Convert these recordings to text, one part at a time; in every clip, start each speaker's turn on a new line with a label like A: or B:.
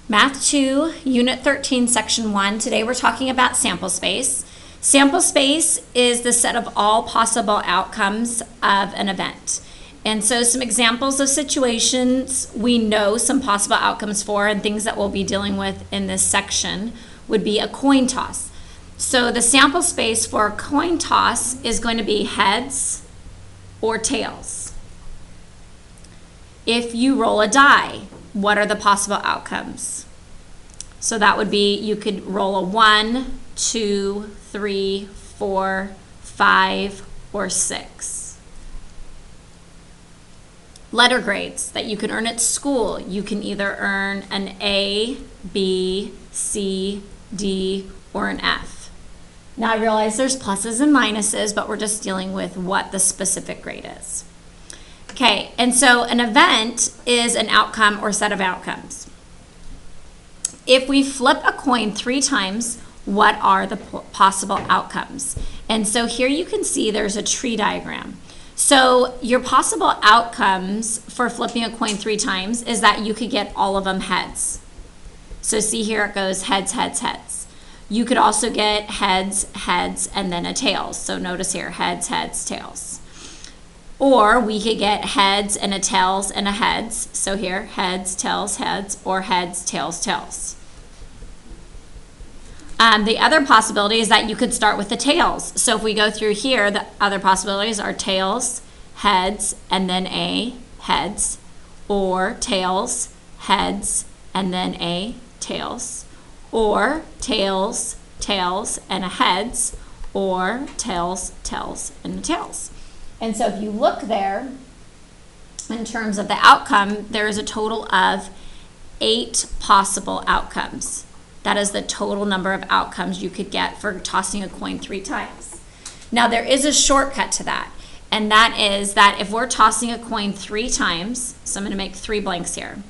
A: Math 2, Unit 13, Section 1. Today we're talking about sample space. Sample space is the set of all possible outcomes of an event. And so some examples of situations we know some possible outcomes for and things that we'll be dealing with in this section would be a coin toss. So the sample space for a coin toss is going to be heads or tails. If you roll a die, what are the possible outcomes? So that would be, you could roll a 1, 2, 3, 4, 5, or 6. Letter grades that you can earn at school. You can either earn an A, B, C, D, or an F. Now I realize there's pluses and minuses, but we're just dealing with what the specific grade is. Okay, and so an event is an outcome or set of outcomes. If we flip a coin 3 times, what are the possible outcomes? And so here you can see there's a tree diagram. So your possible outcomes for flipping a coin 3 times is that you could get all of them heads. So see here it goes heads, heads, heads. You could also get heads, heads, and then a tails. So notice here, heads, heads, tails. Or we could get heads and a tails and a heads. So here, heads, tails, heads, or heads, tails, tails. The other possibility is that you could start with the tails. So if we go through here, the other possibilities are tails, heads, and then a heads, or tails, heads, and then a tails, or tails, tails, and a heads, or tails, tails, and a tails. And so if you look there, in terms of the outcome, there is a total of 8 possible outcomes. That is the total number of outcomes you could get for tossing a coin 3 times. Now there is a shortcut to that, and that is that if we're tossing a coin 3 times, so I'm going to make 3 blanks here.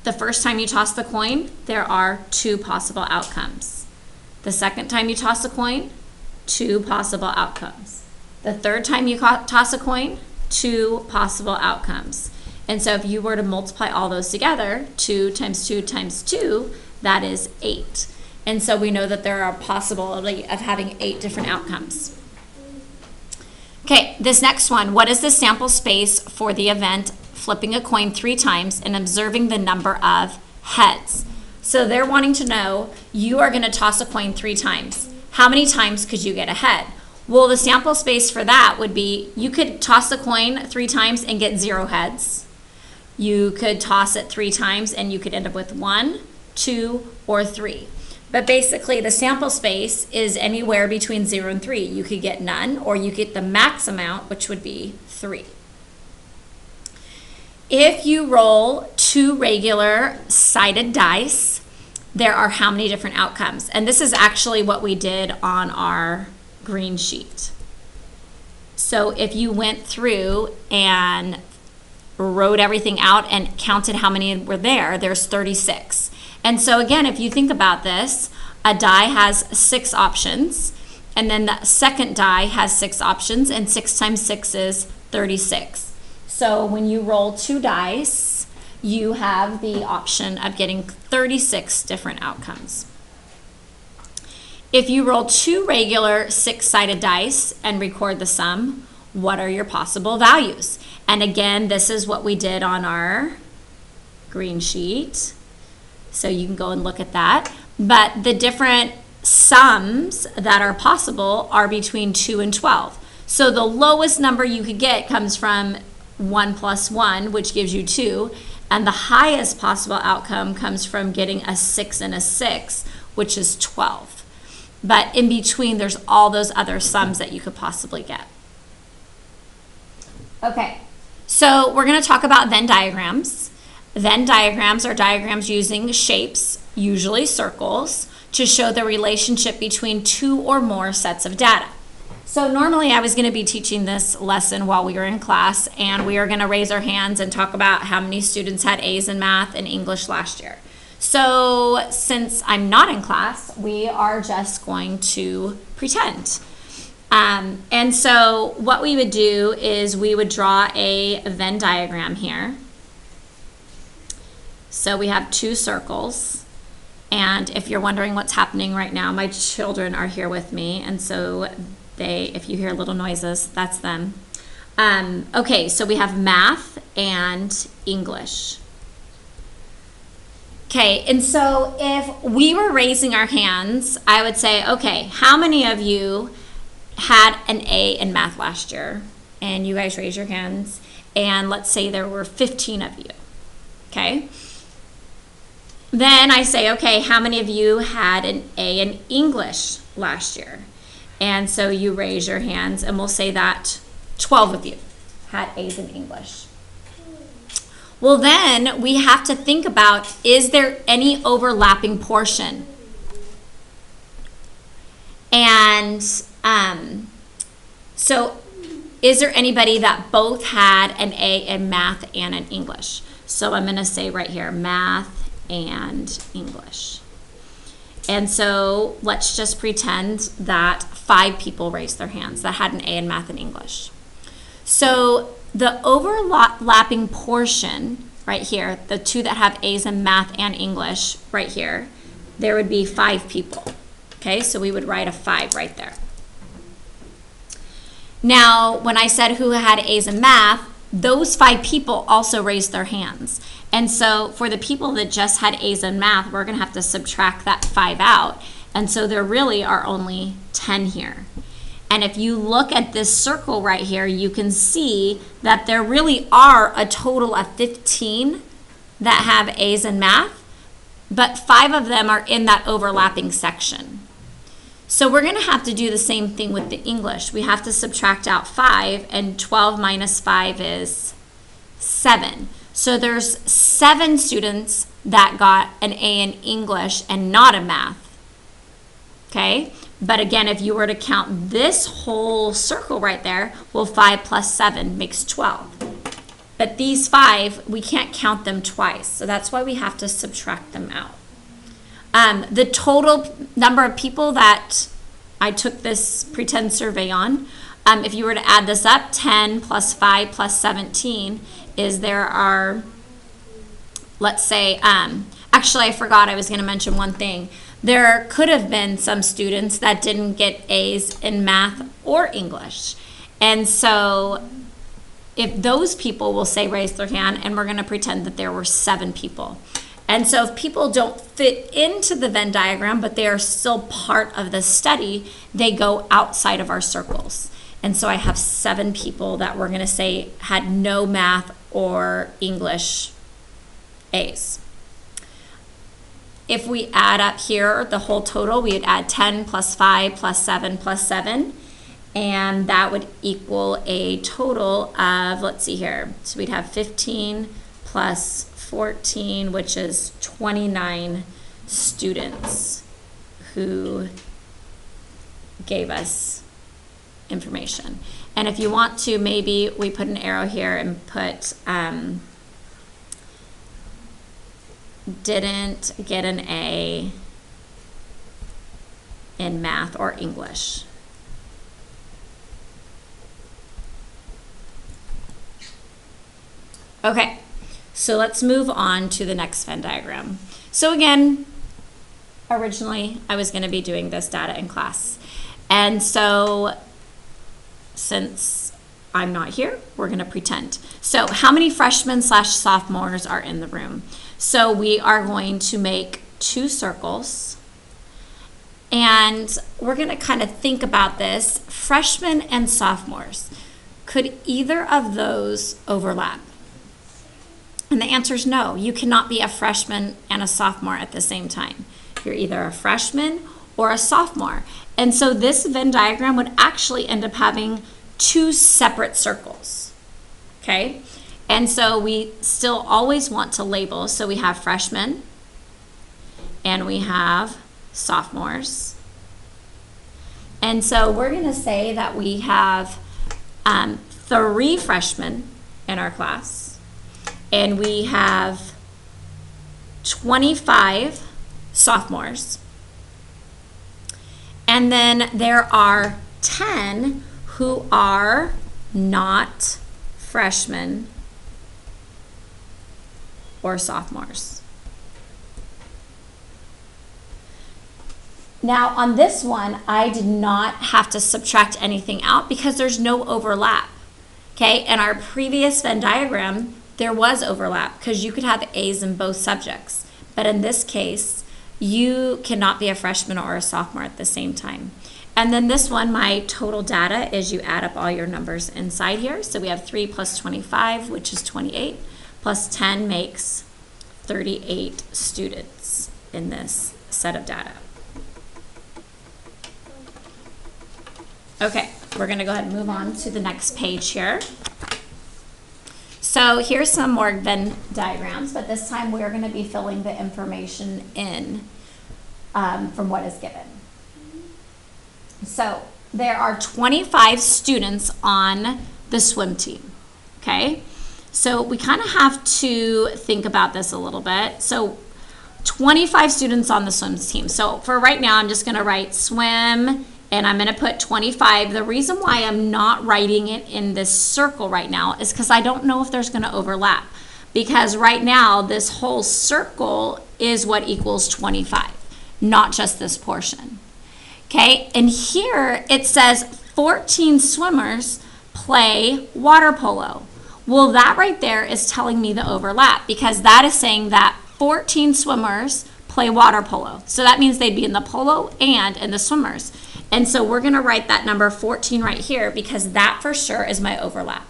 A: The first time you toss the coin, there are 2 possible outcomes. The second time you toss a coin, 2 possible outcomes. The third time you toss a coin, 2 possible outcomes. And so if you were to multiply all those together, 2 times 2 times 2, that is 8. And so we know that there are a possibility of having 8 different outcomes. Okay, this next one, what is the sample space for the event flipping a coin 3 times and observing the number of heads? So they're wanting to know, you are going to toss a coin 3 times. How many times could you get a head? Well, the sample space for that would be, you could toss a coin 3 times and get 0 heads. You could toss it 3 times and you could end up with 1, 2, or 3. But basically the sample space is anywhere between 0 and 3. You could get none, or you get the max amount, which would be 3. If you roll 2 regular sided dice, there are how many different outcomes? And this is actually what we did on our green sheet. So if you went through and wrote everything out and counted how many were there, there's 36. And so again, if you think about this, a die has 6 options, and then the second die has 6 options, and 6 times 6 is 36. So when you roll 2 dice, you have the option of getting 36 different outcomes. If you roll 2 regular 6-sided dice and record the sum, what are your possible values? And again, this is what we did on our green sheet. So you can go and look at that. But the different sums that are possible are between 2 and 12. So the lowest number you could get comes from 1 plus 1, which gives you 2. And the highest possible outcome comes from getting a 6 and a 6, which is 12. But in between, there's all those other sums that you could possibly get. Okay, so we're going to talk about Venn diagrams. Venn diagrams are diagrams using shapes, usually circles, to show the relationship between 2 or more sets of data. So normally I was going to be teaching this lesson while we were in class, and we are going to raise our hands and talk about how many students had A's in math and English last year. So since I'm not in class, we are just going to pretend. And so what we would do is we would draw a Venn diagram here. So we have 2 circles. And if you're wondering what's happening right now, my children are here with me. And so if you hear little noises, that's them. Okay, so we have math and English. Okay, and so if we were raising our hands, I would say, okay, how many of you had an A in math last year? And you guys raise your hands. And let's say there were 15 of you. Okay. Then I say, okay, how many of you had an A in English last year? And so you raise your hands, and we'll say that 12 of you had A's in English. Well, then we have to think about, is there any overlapping portion? And so is there anybody that both had an A in math and in English? So I'm going to say right here, math and English. And so let's just pretend that 5 people raised their hands that had an A in math and English. So the overlapping portion right here, the 2 that have A's in math and English right here, there would be 5 people. Okay, so we would write a 5 right there. Now, when I said who had A's in math, those 5 people also raised their hands. And so for the people that just had A's in math, we're going to have to subtract that 5 out. And so there really are only 10 here. And if you look at this circle right here, you can see that there really are a total of 15 that have A's in math, but 5 of them are in that overlapping section. So we're going to have to do the same thing with the English. We have to subtract out 5, and 12 minus 5 is 7. So there's 7 students that got an A in English and not in math. Okay? But again, if you were to count this whole circle right there, well, 5 plus 7 makes 12. But these 5, we can't count them twice. So that's why we have to subtract them out. The total number of people that I took this pretend survey on, if you were to add this up, 10 plus 5 plus 17 is there are, let's say, actually I forgot I was going to mention one thing. There could have been some students that didn't get A's in math or English. And so if those people will say raise their hand, and we're going to pretend that there were 7 people. And so if people don't fit into the Venn diagram, but they are still part of the study, they go outside of our circles. And so I have 7 people that we're going to say had no math or English A's. If we add up here the whole total, we would add 10 plus 5 plus 7 plus 7. And that would equal a total of, let's see here. So we'd have 15 plus 14, which is 29 students who gave us information. And if you want to, maybe we put an arrow here and put didn't get an A in math or English. Okay. So let's move on to the next Venn diagram. So again, originally I was going to be doing this data in class. And so since I'm not here, we're going to pretend. So how many freshmen / sophomores are in the room? So we are going to make 2 circles. And we're going to kind of think about this. Freshmen and sophomores. Could either of those overlap? And the answer is no. You cannot be a freshman and a sophomore at the same time. You're either a freshman or a sophomore. And so this Venn diagram would actually end up having 2 separate circles. Okay? And so we still always want to label. So we have freshmen and we have sophomores. And so we're going to say that we have 3 freshmen in our class. And we have 25 sophomores. And then there are 10 who are not freshmen or sophomores. Now on this one, I did not have to subtract anything out because there's no overlap. Okay, in our previous Venn diagram, there was overlap because you could have A's in both subjects. But in this case, you cannot be a freshman or a sophomore at the same time. And then this one, my total data is you add up all your numbers inside here. So we have 3 plus 25, which is 28, plus 10 makes 38 students in this set of data. Okay, we're gonna go ahead and move on to the next page here. So here's some more Venn diagrams, but this time we're gonna be filling the information in from what is given. So there are 25 students on the swim team, okay? So we kind of have to think about this a little bit. So 25 students on the swim team. So for right now, I'm just gonna write swim, and I'm gonna put 25. The reason why I'm not writing it in this circle right now is because I don't know if there's gonna overlap. Because right now, this whole circle is what equals 25, not just this portion. Okay, and here it says 14 swimmers play water polo. Well, that right there is telling me the overlap because that is saying that 14 swimmers play water polo. So that means they'd be in the polo and in the swimmers. And so we're gonna write that number 14 right here because that for sure is my overlap.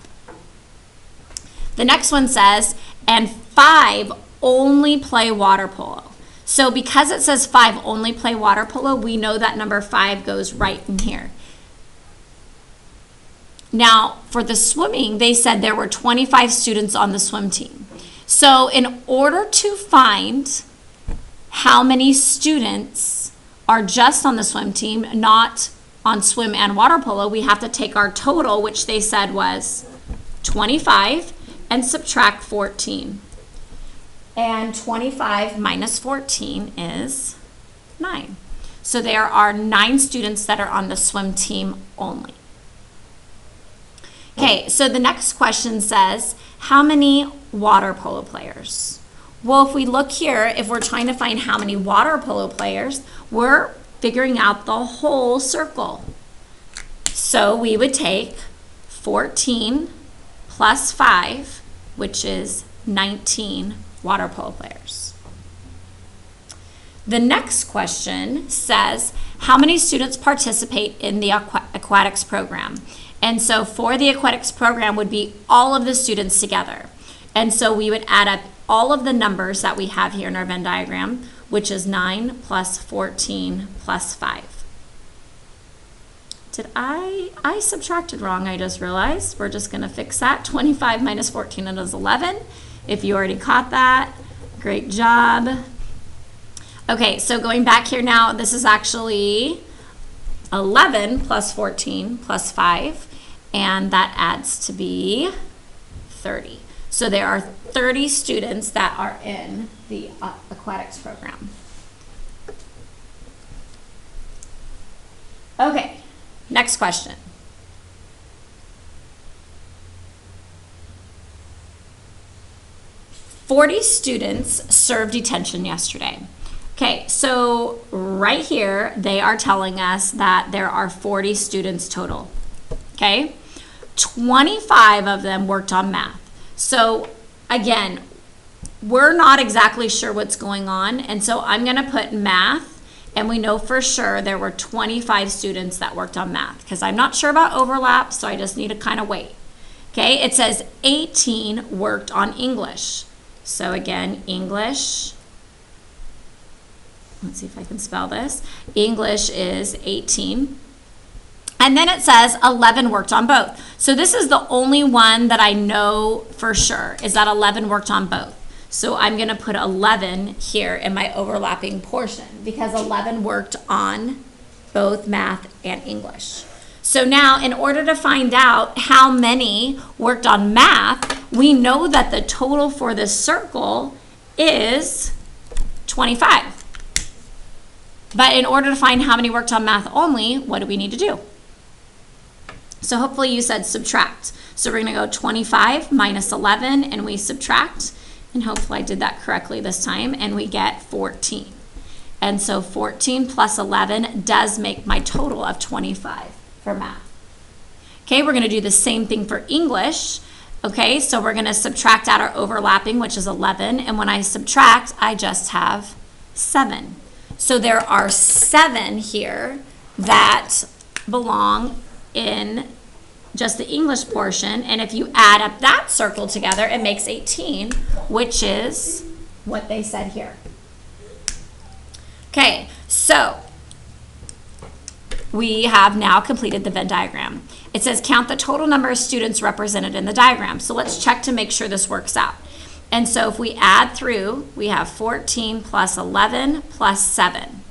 A: The next one says, and 5 only play water polo. So because it says 5 only play water polo, we know that number 5 goes right in here. Now, for the swimming, they said there were 25 students on the swim team. So in order to find how many students are just on the swim team, not on swim and water polo, we have to take our total, which they said was 25, and subtract 14. And 25 minus 14 is 9. So there are 9 students that are on the swim team only. Okay, so the next question says, how many water polo players? Well, if we look here, if we're trying to find how many water polo players, we're figuring out the whole circle. So we would take 14 plus 5, which is 19 water polo players. The next question says, how many students participate in the aquatics program? And so for the aquatics program would be all of the students together. And so we would add up all of the numbers that we have here in our Venn diagram, which is 9 plus 14 plus 5. Did I subtracted wrong, I just realized. We're just gonna fix that. 25 minus 14 is 11. If you already caught that, great job. Okay, so going back here now, this is actually 11 plus 14 plus 5, and that adds to be 30. So there are 30 students that are in the aquatics program. Okay, next question. "40 students served detention yesterday." Okay, so right here, they are telling us that there are 40 students total, okay? 25 of them worked on math. So again, we're not exactly sure what's going on, and so I'm gonna put math, and we know for sure there were 25 students that worked on math, because I'm not sure about overlap, so I just need to kind of wait. Okay, it says 18 worked on English. So again, English, let's see if I can spell this. English is 18. And then it says 11 worked on both. So this is the only one that I know for sure, is that 11 worked on both. So I'm gonna put 11 here in my overlapping portion because 11 worked on both math and English. So now in order to find out how many worked on math, we know that the total for this circle is 25. But in order to find how many worked on math only, what do we need to do? So hopefully you said subtract. So we're gonna go 25 minus 11 and we subtract, and hopefully I did that correctly this time, and we get 14. And so 14 plus 11 does make my total of 25 for math. Okay, we're going to do the same thing for English. Okay, so we're going to subtract out our overlapping, which is 11. And when I subtract, I just have 7. So there are 7 here that belong in just the English portion. And if you add up that circle together, it makes 18, which is what they said here. Okay, so we have now completed the Venn diagram. It says count the total number of students represented in the diagram. So let's check to make sure this works out. And so if we add through, we have 14 plus 11 plus 7.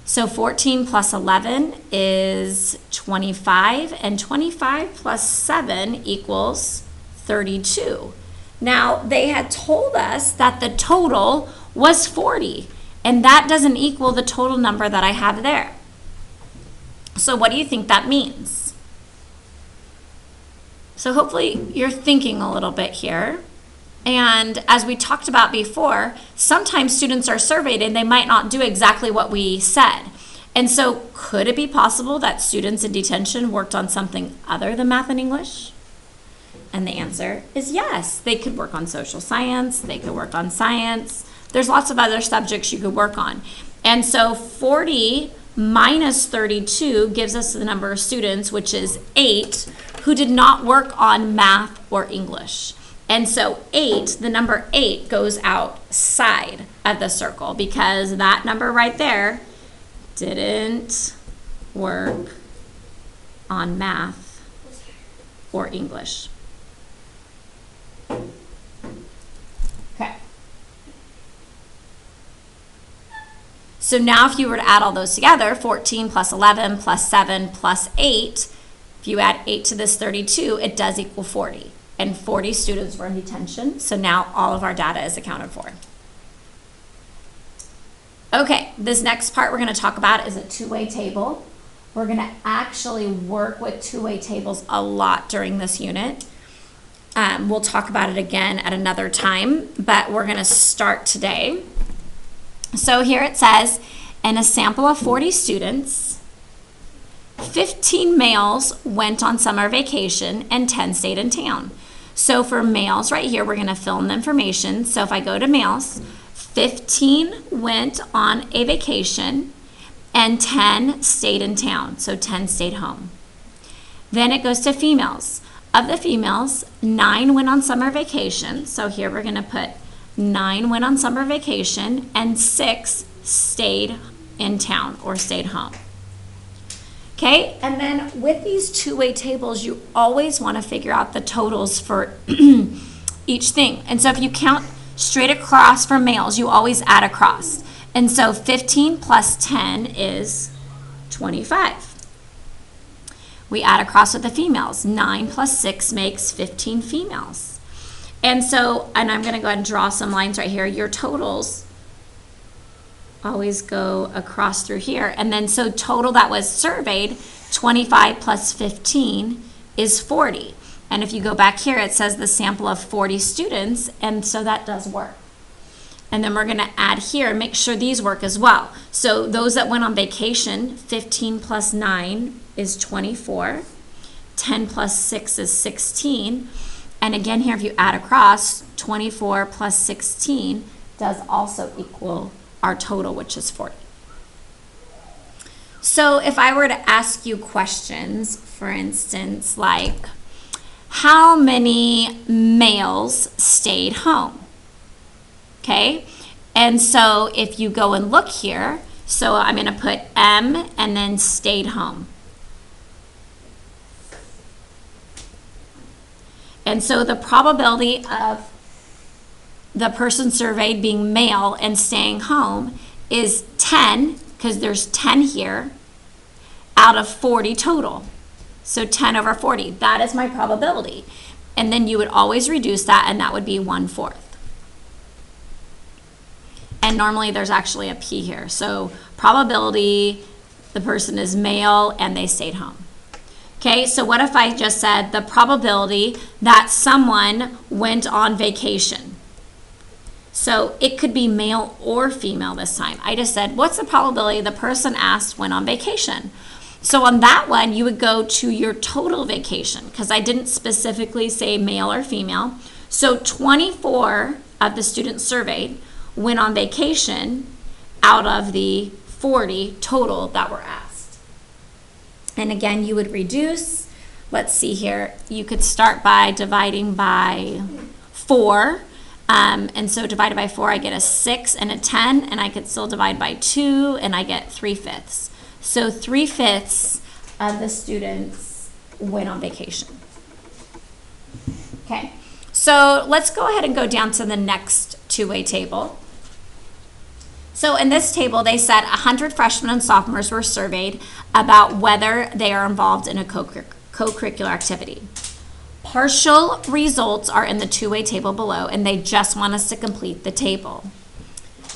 A: So 14 plus 11 is 25, and 25 plus 7 equals 32. Now, they had told us that the total was 40, and that doesn't equal the total number that I have there. So what do you think that means? So hopefully you're thinking a little bit here. And as we talked about before, sometimes students are surveyed and they might not do exactly what we said. And so could it be possible that students in detention worked on something other than math and English? And the answer is yes. They could work on social science, they could work on science. There's lots of other subjects you could work on. And so 40 minus 32 gives us the number of students, which is 8, who did not work on math or English. And so 8, the number 8 goes outside of the circle because that number right there didn't work on math or English. Okay. So now if you were to add all those together, 14 plus 11 plus 7 plus 8, if you add 8 to this 32, it does equal 40. And 40 students were in detention, so now all of our data is accounted for. Okay, this next part we're going to talk about is a two-way table. We're going to actually work with two-way tables a lot during this unit. We'll talk about it again at another time, but we're going to start today. So here it says, in a sample of 40 students, 15 males went on summer vacation and 10 stayed in town. So for males right here, we're going to fill in the information. So if I go to males, 15 went on a vacation and 10 stayed in town. So 10 stayed home. Then it goes to females. Of the females, 9 went on summer vacation. So here we're going to put 9 went on summer vacation and 6 stayed in town or stayed home. Okay, and then with these two-way tables, you always want to figure out the totals for each thing. And so if you count straight across for males, you always add across. And so 15 plus 10 is 25. We add across with the females. 9 plus 6 makes 15 females. And so, and I'm going to go ahead and draw some lines right here. Your totals always go across through here. And then so total that was surveyed, 25 plus 15 is 40. And if you go back here, it says the sample of 40 students, and so that does work. And then we're going to add here and make sure these work as well. So those that went on vacation, 15 plus 9 is 24. 10 plus 6 is 16. And again here, if you add across, 24 plus 16 does also equal our total, which is 40. So if I were to ask you questions, for instance, like, how many males stayed home? Okay, and so if you go and look here, so I'm going to put M and then stayed home. And so the probability of the person surveyed being male and staying home is 10, because there's 10 here, out of 40 total. So 10 over 40, that is my probability. And then you would always reduce that, and that would be 1/4. And normally there's actually a P here. So probability, the person is male and they stayed home. Okay, so what if I just said the probability that someone went on vacation? So it could be male or female this time. I just said, what's the probability the person asked went on vacation? So on that one, you would go to your total vacation because I didn't specifically say male or female. So 24 of the students surveyed went on vacation out of the 40 total that were asked. And again, you would reduce. Let's see here. You could start by dividing by 4. And so divided by 4, I get a 6 and a 10, and I could still divide by 2, and I get 3/5. So 3/5 of the students went on vacation. Okay, so let's go ahead and go down to the next two-way table. So in this table, they said 100 freshmen and sophomores were surveyed about whether they are involved in a co-curricular activity. Partial results are in the two-way table below, and they just want us to complete the table.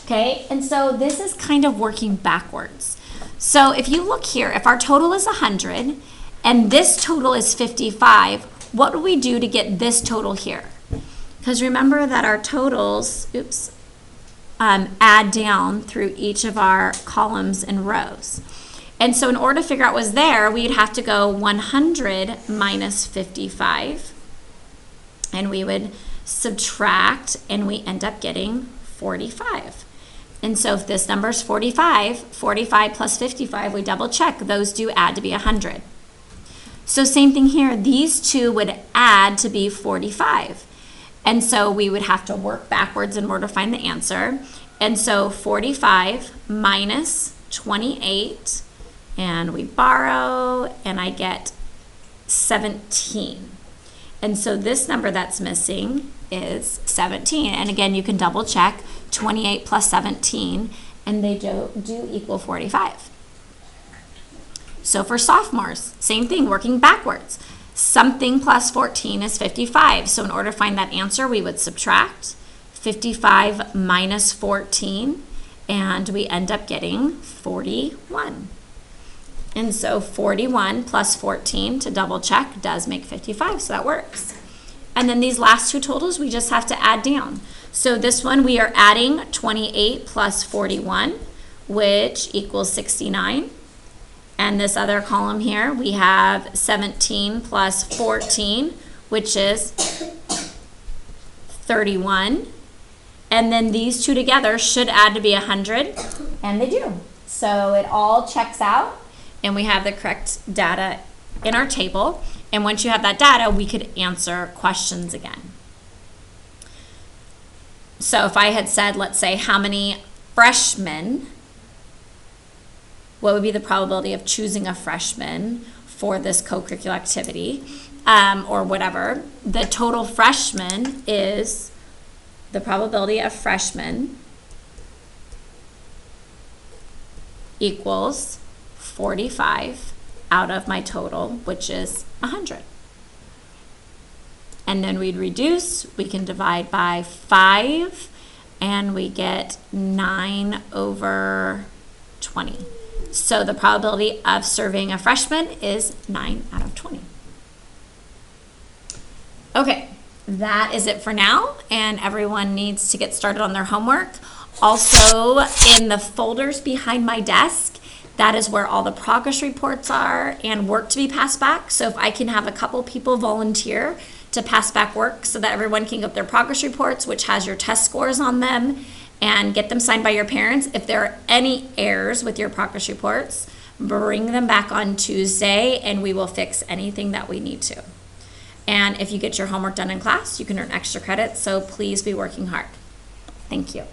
A: Okay, and so this is kind of working backwards. So if you look here, if our total is 100 and this total is 55, what do we do to get this total here? Because remember that our totals, add down through each of our columns and rows. And so in order to figure out what's there, we'd have to go 100 minus 55. And we would subtract, and we end up getting 45. And so if this number is 45, 45 plus 55, we double check. Those do add to be 100. So same thing here. These two would add to be 45. And so we would have to work backwards in order to find the answer. And so 45 minus 28, and we borrow, and I get 17. And so this number that's missing is 17. And again, you can double check 28 plus 17, and they do equal 45. So for sophomores, same thing, working backwards. Something plus 14 is 55. So in order to find that answer, we would subtract 55 minus 14, and we end up getting 41. And so 41 plus 14, to double check, does make 55, so that works. And then these last two totals, we just have to add down. So this one, we are adding 28 plus 41, which equals 69. And this other column here, we have 17 plus 14, which is 31. And then these two together should add to be 100, and they do. So it all checks out, and we have the correct data in our table. And once you have that data, we could answer questions again. So if I had said, let's say, how many freshmen, what would be the probability of choosing a freshman for this co-curricular activity, or whatever? The total freshman is the probability of freshmen equals 45 out of my total, which is 100. And then we'd reduce, we can divide by 5, and we get 9 over 20. So the probability of surveying a freshman is 9 out of 20. Okay, that is it for now, and everyone needs to get started on their homework. Also, in the folders behind my desk, that is where all the progress reports are and work to be passed back. So if I can have a couple people volunteer to pass back work so that everyone can get their progress reports, which has your test scores on them, and get them signed by your parents. If there are any errors with your progress reports, bring them back on Tuesday, and we will fix anything that we need to. And if you get your homework done in class, you can earn extra credit, so please be working hard. Thank you.